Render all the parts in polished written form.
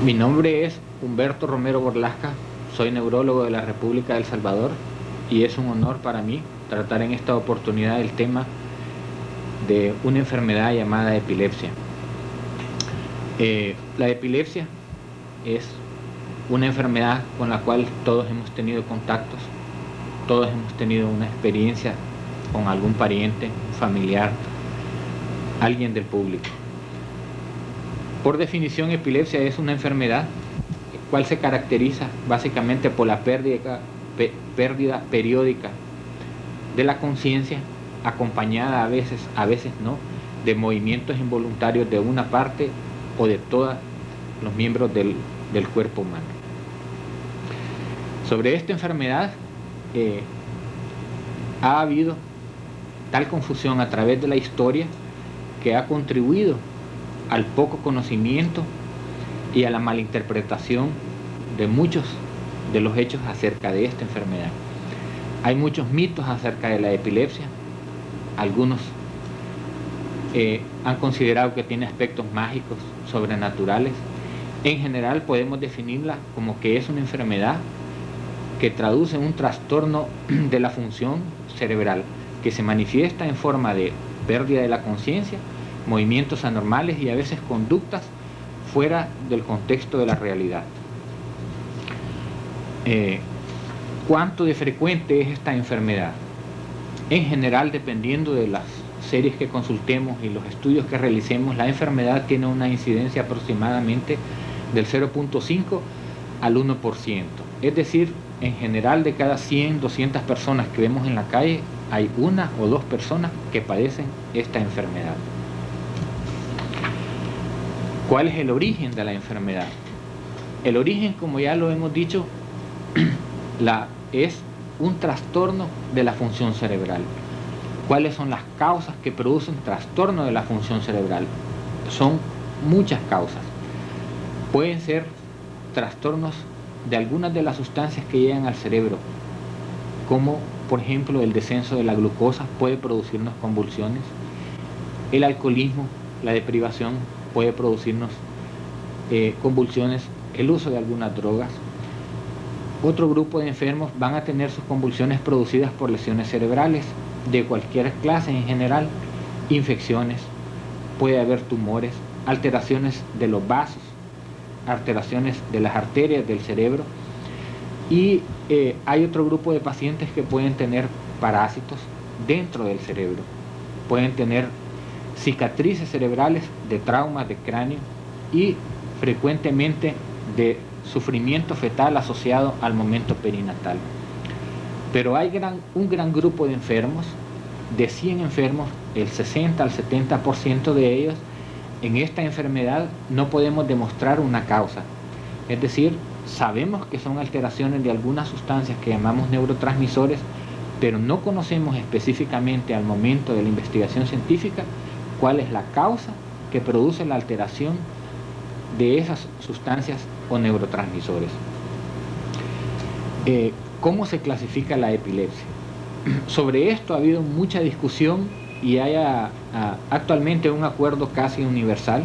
Mi nombre es Humberto Romero Borlasca, soy neurólogo de la República de El Salvador y es un honor para mí tratar en esta oportunidad el tema de una enfermedad llamada epilepsia. La epilepsia es una enfermedad con la cual todos hemos tenido contactos, todos hemos tenido una experiencia con algún pariente, familiar, alguien del público. Por definición, epilepsia es una enfermedad cual se caracteriza básicamente por la pérdida periódica de la conciencia, acompañada a veces no, de movimientos involuntarios de una parte o de todos los miembros del cuerpo humano. Sobre esta enfermedad ha habido tal confusión a través de la historia que ha contribuido al poco conocimiento y a la malinterpretación de muchos de los hechos acerca de esta enfermedad. Hay muchos mitos acerca de la epilepsia. Algunos han considerado que tiene aspectos mágicos, sobrenaturales. En general podemos definirla como que es una enfermedad que traduce un trastorno de la función cerebral que se manifiesta en forma de pérdida de la conciencia, movimientos anormales y a veces conductas fuera del contexto de la realidad. ¿Cuánto de frecuente es esta enfermedad? En general, dependiendo de las series que consultemos y los estudios que realicemos, la enfermedad tiene una incidencia aproximadamente del 0.5 al 1%. Es decir, en general de cada 100, 200 personas que vemos en la calle, hay una o dos personas que padecen esta enfermedad. ¿Cuál es el origen de la enfermedad? El origen, como ya lo hemos dicho, es un trastorno de la función cerebral. ¿Cuáles son las causas que producen trastorno de la función cerebral? Son muchas causas. Pueden ser trastornos de algunas de las sustancias que llegan al cerebro, como por ejemplo el descenso de la glucosa puede producirnos convulsiones, el alcoholismo, la deprivación puede producirnos convulsiones, el uso de algunas drogas. Otro grupo de enfermos van a tener sus convulsiones producidas por lesiones cerebrales de cualquier clase en general, infecciones, puede haber tumores, alteraciones de los vasos, alteraciones de las arterias del cerebro y hay otro grupo de pacientes que pueden tener parásitos dentro del cerebro, pueden tener cicatrices cerebrales de traumas de cráneo y frecuentemente de sufrimiento fetal asociado al momento perinatal. Pero hay un gran grupo de enfermos, de 100 enfermos, el 60 al 70% de ellos en esta enfermedad no podemos demostrar una causa. Es decir, sabemos que son alteraciones de algunas sustancias que llamamos neurotransmisores, pero no conocemos específicamente al momento de la investigación científica cuál es la causa que produce la alteración de esas sustancias o neurotransmisores. ¿Cómo se clasifica la epilepsia? Sobre esto ha habido mucha discusión y hay actualmente un acuerdo casi universal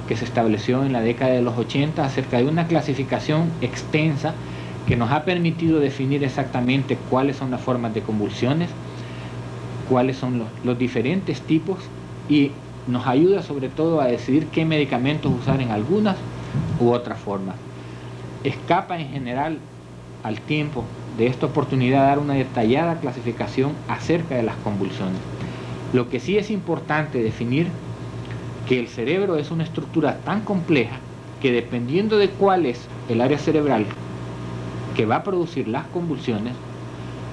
que se estableció en la década de los 80 acerca de una clasificación extensa que nos ha permitido definir exactamente cuáles son las formas de convulsiones, cuáles son los diferentes tipos y nos ayuda sobre todo a decidir qué medicamentos usar en algunas u otras formas. Escapa en general al tiempo de esta oportunidad dar una detallada clasificación acerca de las convulsiones. Lo que sí es importante definir que el cerebro es una estructura tan compleja que dependiendo de cuál es el área cerebral que va a producir las convulsiones,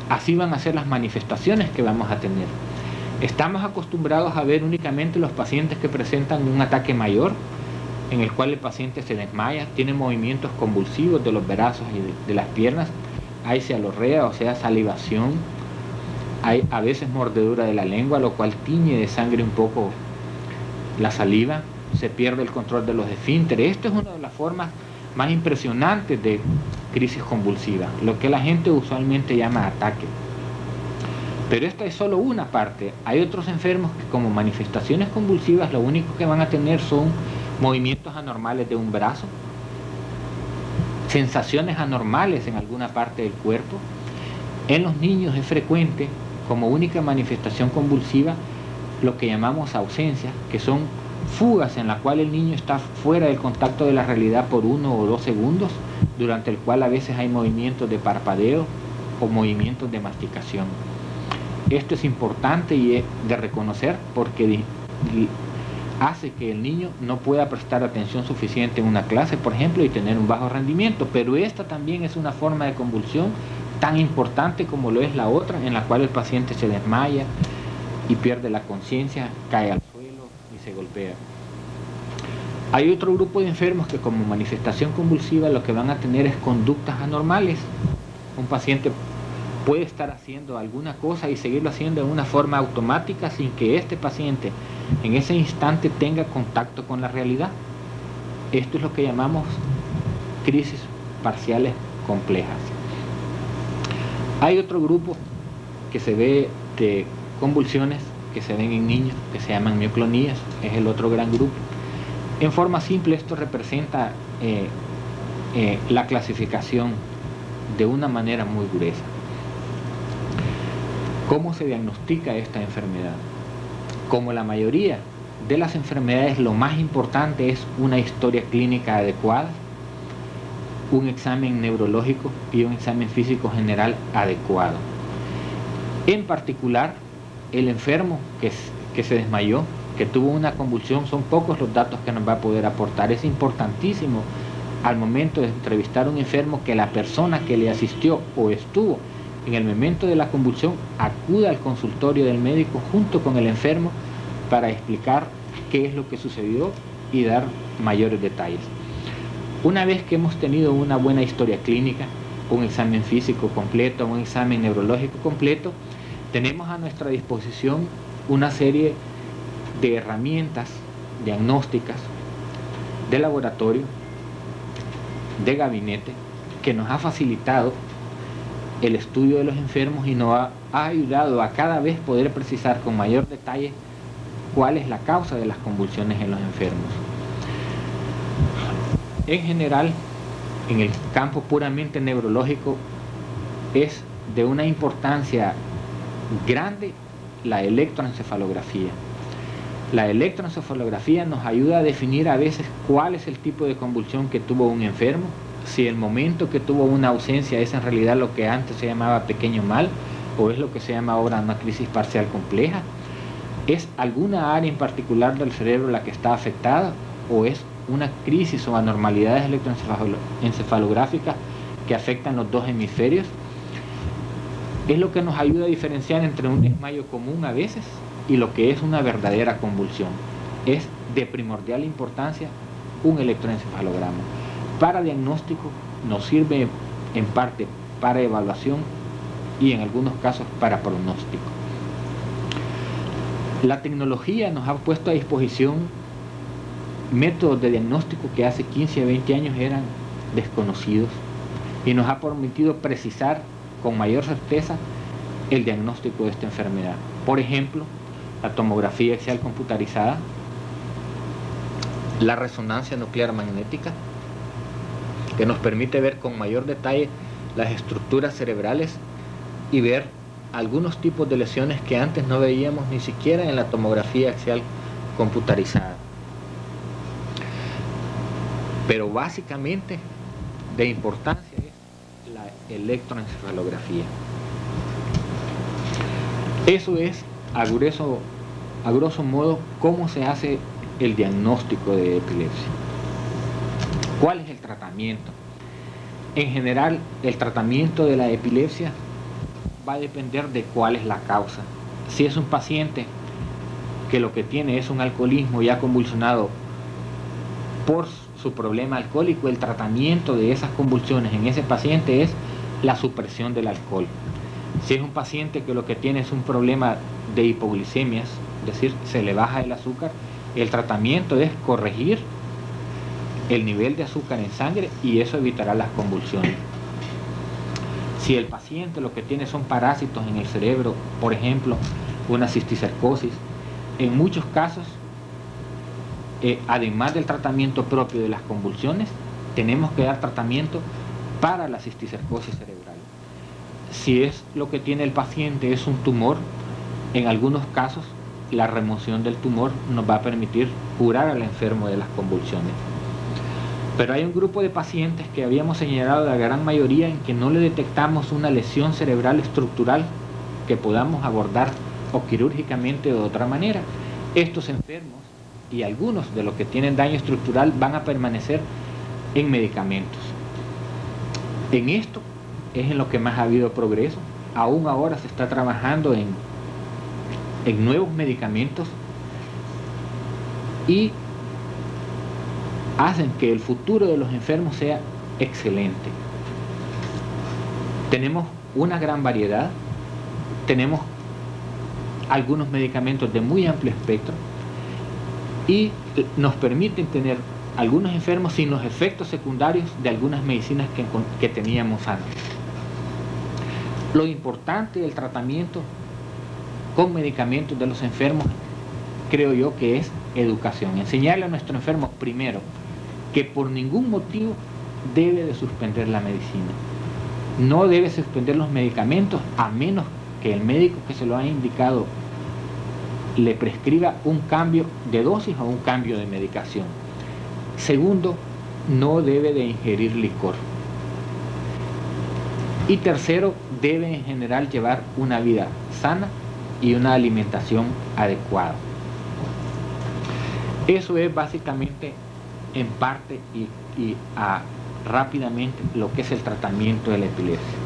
así van a ser las manifestaciones que vamos a tener. Estamos acostumbrados a ver únicamente los pacientes que presentan un ataque mayor, en el cual el paciente se desmaya, tiene movimientos convulsivos de los brazos y de las piernas, hay cealorrea, o sea, salivación, hay a veces mordedura de la lengua, lo cual tiñe de sangre un poco la saliva, se pierde el control de los esfínteres. Esto es una de las formas más impresionantes de crisis convulsiva, lo que la gente usualmente llama ataque. Pero esta es solo una parte. Hay otros enfermos que como manifestaciones convulsivas lo único que van a tener son movimientos anormales de un brazo, sensaciones anormales en alguna parte del cuerpo. En los niños es frecuente como única manifestación convulsiva lo que llamamos ausencias, que son fugas en la cual el niño está fuera del contacto de la realidad por 1 o 2 segundos, durante el cual a veces hay movimientos de parpadeo o movimientos de masticación. Esto es importante y es de reconocer porque hace que el niño no pueda prestar atención suficiente en una clase, por ejemplo, y tener un bajo rendimiento, pero esta también es una forma de convulsión tan importante como lo es la otra, en la cual el paciente se desmaya y pierde la conciencia, cae al suelo y se golpea. Hay otro grupo de enfermos que como manifestación convulsiva lo que van a tener es conductas anormales. Un paciente puede estar haciendo alguna cosa y seguirlo haciendo de una forma automática sin que este paciente en ese instante tenga contacto con la realidad. Esto es lo que llamamos crisis parciales complejas. Hay otro grupo que se ve de convulsiones que se ven en niños, que se llaman mioclonías, es el otro gran grupo. En forma simple esto representa la clasificación de una manera muy gruesa. ¿Cómo se diagnostica esta enfermedad? Como la mayoría de las enfermedades, lo más importante es una historia clínica adecuada, un examen neurológico y un examen físico general adecuado. En particular, el enfermo que se desmayó, que tuvo una convulsión, son pocos los datos que nos va a poder aportar. Es importantísimo al momento de entrevistar a un enfermo que la persona que le asistió o estuvo en el momento de la convulsión acuda al consultorio del médico junto con el enfermo para explicar qué es lo que sucedió y dar mayores detalles. Una vez que hemos tenido una buena historia clínica, un examen físico completo, un examen neurológico completo, tenemos a nuestra disposición una serie de herramientas diagnósticas de laboratorio, de gabinete, que nos ha facilitado el estudio de los enfermos y nos ha ayudado a cada vez poder precisar con mayor detalle cuál es la causa de las convulsiones en los enfermos. En general, en el campo puramente neurológico, es de una importancia grande la electroencefalografía. La electroencefalografía nos ayuda a definir a veces cuál es el tipo de convulsión que tuvo un enfermo, si el momento que tuvo una ausencia es en realidad lo que antes se llamaba pequeño mal o es lo que se llama ahora una crisis parcial compleja, es alguna área en particular del cerebro la que está afectada o es una crisis o anormalidades electroencefalográficas que afectan los dos hemisferios. Es lo que nos ayuda a diferenciar entre un desmayo común a veces y lo que es una verdadera convulsión. Es de primordial importancia un electroencefalograma. Para diagnóstico nos sirve en parte para evaluación y en algunos casos para pronóstico. La tecnología nos ha puesto a disposición métodos de diagnóstico que hace 15 a 20 años eran desconocidos y nos ha permitido precisar con mayor certeza el diagnóstico de esta enfermedad. Por ejemplo, la tomografía axial computarizada, la resonancia nuclear magnética, que nos permite ver con mayor detalle las estructuras cerebrales y ver algunos tipos de lesiones que antes no veíamos ni siquiera en la tomografía axial computarizada. Pero básicamente de importancia es la electroencefalografía. Eso es a grosso modo cómo se hace el diagnóstico de epilepsia. ¿Cuál es el tratamiento? En general, el tratamiento de la epilepsia va a depender de cuál es la causa. Si es un paciente que lo que tiene es un alcoholismo ya convulsionado por su problema alcohólico, el tratamiento de esas convulsiones en ese paciente es la supresión del alcohol. Si es un paciente que lo que tiene es un problema de hipoglicemias, es decir, se le baja el azúcar, el tratamiento es corregir el nivel de azúcar en sangre y eso evitará las convulsiones. Si el paciente lo que tiene son parásitos en el cerebro, por ejemplo, una cisticercosis, en muchos casos, además del tratamiento propio de las convulsiones, tenemos que dar tratamiento para la cisticercosis cerebral. Si es lo que tiene el paciente es un tumor, en algunos casos la remoción del tumor nos va a permitir curar al enfermo de las convulsiones. Pero hay un grupo de pacientes que habíamos señalado, la gran mayoría, en que no le detectamos una lesión cerebral estructural que podamos abordar o quirúrgicamente o de otra manera. Estos enfermos y algunos de los que tienen daño estructural van a permanecer en medicamentos. En esto es en lo que más ha habido progreso. Aún ahora se está trabajando en nuevos medicamentos y hacen que el futuro de los enfermos sea excelente. Tenemos una gran variedad, tenemos algunos medicamentos de muy amplio espectro y nos permiten tener algunos enfermos sin los efectos secundarios de algunas medicinas que teníamos antes. Lo importante del tratamiento con medicamentos de los enfermos, creo yo que es educación. Enseñarle a nuestro enfermo primero que por ningún motivo debe de suspender la medicina. No debe suspender los medicamentos a menos que el médico que se lo ha indicado le prescriba un cambio de dosis o un cambio de medicación. Segundo, no debe de ingerir licor. Y tercero, debe en general llevar una vida sana y una alimentación adecuada. Eso es básicamente, en parte y rápidamente, lo que es el tratamiento de la epilepsia.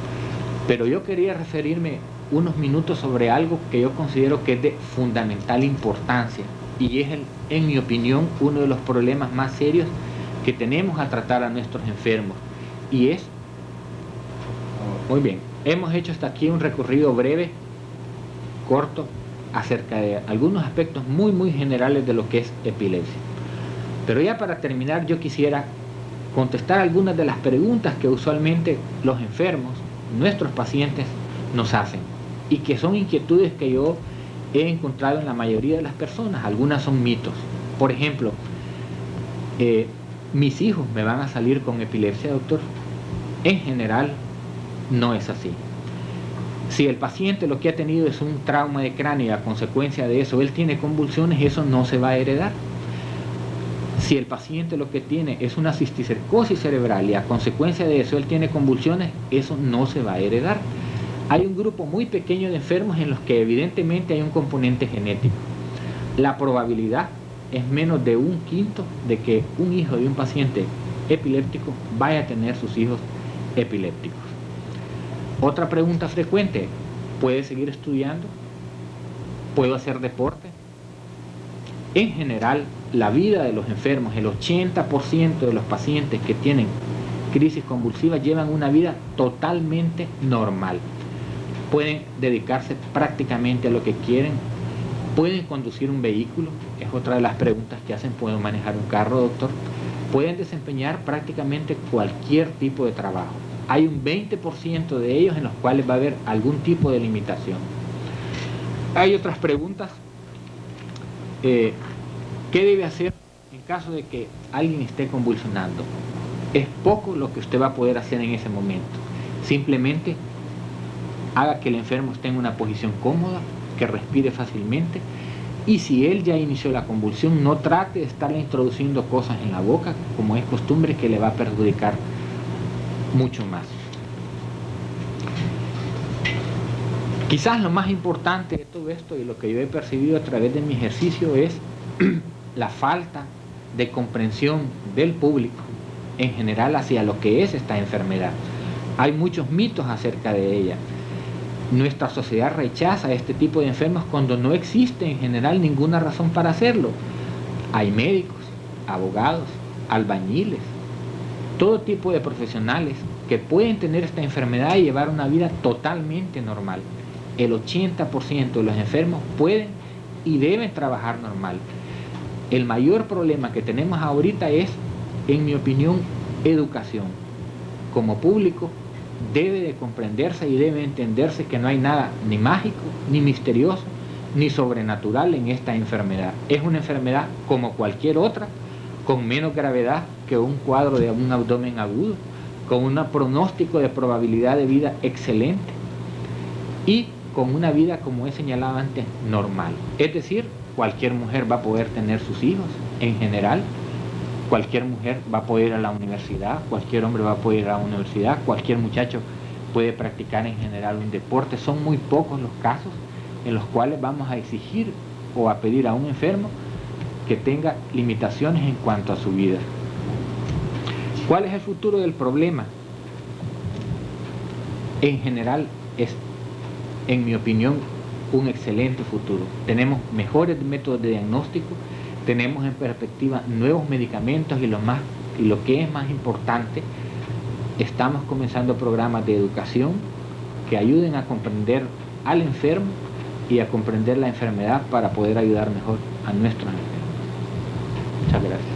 Pero yo quería referirme unos minutos sobre algo que yo considero que es de fundamental importancia y es, en mi opinión, uno de los problemas más serios que tenemos a tratar a nuestros enfermos, y es, muy bien, hemos hecho hasta aquí un recorrido breve, corto, acerca de algunos aspectos muy generales de lo que es epilepsia. Pero ya para terminar, yo quisiera contestar algunas de las preguntas que usualmente los enfermos, nuestros pacientes, nos hacen y que son inquietudes que yo he encontrado en la mayoría de las personas. Algunas son mitos. Por ejemplo, ¿mis hijos me van a salir con epilepsia, doctor? En general, no es así. Si el paciente lo que ha tenido es un trauma de cráneo y a consecuencia de eso él tiene convulsiones, eso no se va a heredar. Si el paciente lo que tiene es una cisticercosis cerebral y a consecuencia de eso él tiene convulsiones, eso no se va a heredar. Hay un grupo muy pequeño de enfermos en los que evidentemente hay un componente genético. La probabilidad es menos de 1/5 de que un hijo de un paciente epiléptico vaya a tener sus hijos epilépticos. Otra pregunta frecuente: ¿puede seguir estudiando? ¿Puedo hacer deporte? En general, la vida de los enfermos, el 80% de los pacientes que tienen crisis convulsivas llevan una vida totalmente normal. Pueden dedicarse prácticamente a lo que quieren, pueden conducir un vehículo, es otra de las preguntas que hacen: ¿puedo manejar un carro, doctor? Pueden desempeñar prácticamente cualquier tipo de trabajo. Hay un 20% de ellos en los cuales va a haber algún tipo de limitación. Hay otras preguntas. ¿Qué debe hacer en caso de que alguien esté convulsionando? Es poco lo que usted va a poder hacer en ese momento. Simplemente haga que el enfermo esté en una posición cómoda, que respire fácilmente, y si él ya inició la convulsión, no trate de estarle introduciendo cosas en la boca, como es costumbre, que le va a perjudicar mucho más. Quizás lo más importante de todo esto y lo que yo he percibido a través de mi ejercicio es la falta de comprensión del público en general hacia lo que es esta enfermedad. Hay muchos mitos acerca de ella. Nuestra sociedad rechaza este tipo de enfermos cuando no existe en general ninguna razón para hacerlo. Hay médicos, abogados, albañiles, todo tipo de profesionales que pueden tener esta enfermedad y llevar una vida totalmente normal. El 80% de los enfermos pueden y deben trabajar normal. El mayor problema que tenemos ahorita es, en mi opinión, educación. Como público debe de comprenderse y debe entenderse que no hay nada ni mágico, ni misterioso, ni sobrenatural en esta enfermedad. Es una enfermedad como cualquier otra, con menos gravedad que un cuadro de un abdomen agudo, con un pronóstico de probabilidad de vida excelente y con una vida, como he señalado antes, normal. Es decir, cualquier mujer va a poder tener sus hijos en general, cualquier mujer va a poder ir a la universidad, cualquier hombre va a poder ir a la universidad, cualquier muchacho puede practicar en general un deporte. Son muy pocos los casos en los cuales vamos a exigir o a pedir a un enfermo que tenga limitaciones en cuanto a su vida. ¿Cuál es el futuro del problema? En general es, en mi opinión, un excelente futuro. Tenemos mejores métodos de diagnóstico, tenemos en perspectiva nuevos medicamentos y lo que es más importante, estamos comenzando programas de educación que ayuden a comprender al enfermo y a comprender la enfermedad para poder ayudar mejor a nuestros enfermos. Muchas gracias.